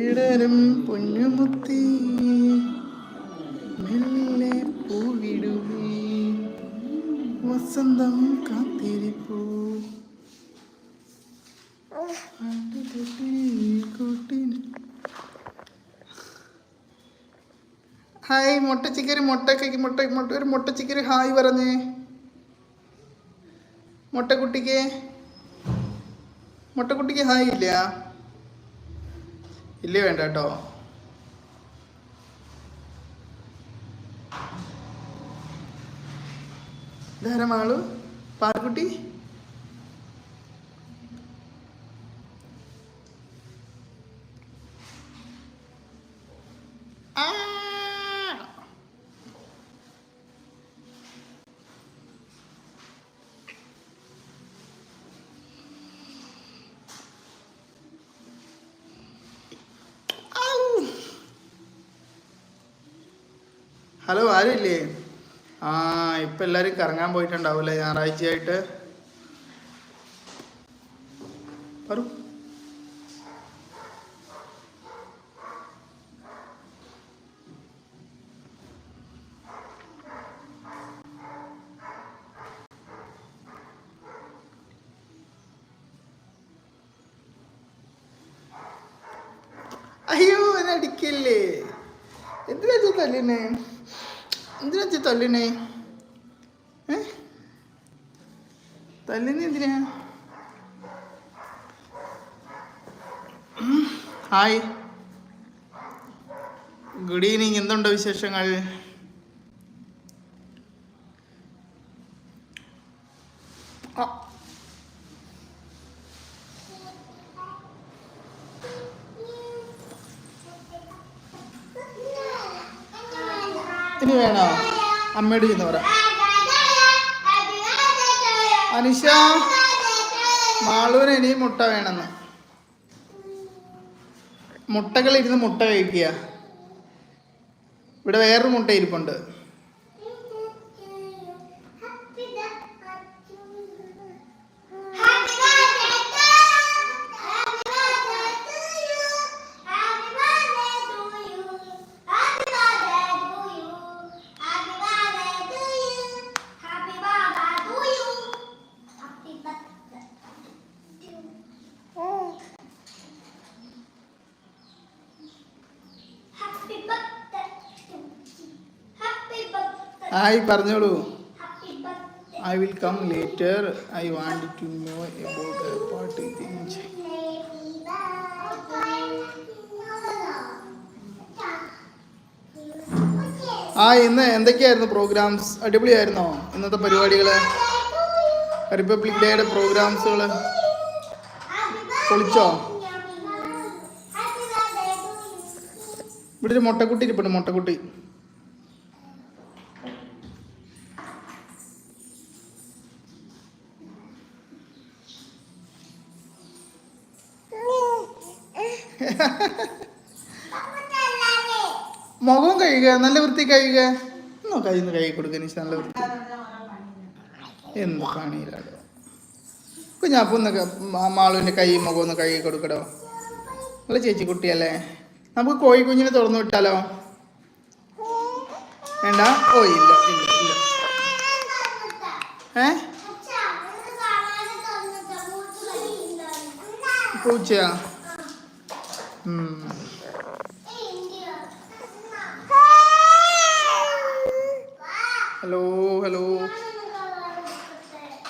ഇടരും പൊന്നുമുത്തി മെല്ലെ പൂവിടുവേ വസന്തം കാത്തിരിപ്പൂ. ഹായ് മുട്ടച്ചിക്കര് ഒരു മുട്ടച്ചിക്കര് ഹായ് പറഞ്ഞേ. മുട്ടക്കുട്ടിക്ക് ഹായ് ഇല്ല വേണ്ട കേട്ടോ. ധാരമാളു പാർക്കുട്ടി ഹലോ ആരുമില്ലേ? ഇപ്പം എല്ലാവരും കറങ്ങാൻ പോയിട്ടുണ്ടാവൂല്ലേ ഞായറാഴ്ചയായിട്ട്. പറ. അയ്യോ എന്നെ അടിക്കല്ലേ. എന്തിനാ തല്ലിനെ തല്ലുന്ന എന്തിനാ? Hi good evening. എന്തുണ്ട് വിശേഷങ്ങൾ? ഇനി വേണോ? അമ്മയോട് ചെന്ന് പറ. അനിഷ മാളൂന് ഇനിയും മുട്ട വേണമെന്ന്. മുട്ടകളിരുന്ന് മുട്ട കഴിക്കുക. ഇവിടെ വേറൊരു മുട്ട ഇരിപ്പുണ്ട്. ഹായ് പറഞ്ഞോളൂ. I will come later. I want to know about party things. ഇന്ന് എന്തൊക്കെയായിരുന്നു പ്രോഗ്രാംസ്? അടിപൊളിയായിരുന്നോ ഇന്നത്തെ പരിപാടികൾ? റിപ്പബ്ലിക് ഡേയുടെ പ്രോഗ്രാംസുകൾ പൊളിച്ചോ? ഇവിടെ ഒരു മുട്ടക്കുട്ടി ഇരിപ്പുണ്ട്. മുട്ടക്കുട്ടി മുഖവും കഴുകുക, നല്ല വൃത്തി കഴുകുക. കയ്യിൽ നിന്ന് കഴുകി കൊടുക്കുക. നല്ല വൃത്തി. എന്ത് പണിയിലാടോ കുഞ്ഞാപ്പൂ. ഒന്നൊക്കെ മാളുവിൻ്റെ കൈ മുഖം ഒന്ന് കഴുകി കൊടുക്കടോ. നല്ല ചേച്ചി കുട്ടിയല്ലേ. നമുക്ക് കോഴി കുഞ്ഞിനെ തുറന്നു വിട്ടാലോ? വേണ്ട. ഇല്ല. പൂച്ചയാ? ഹലോ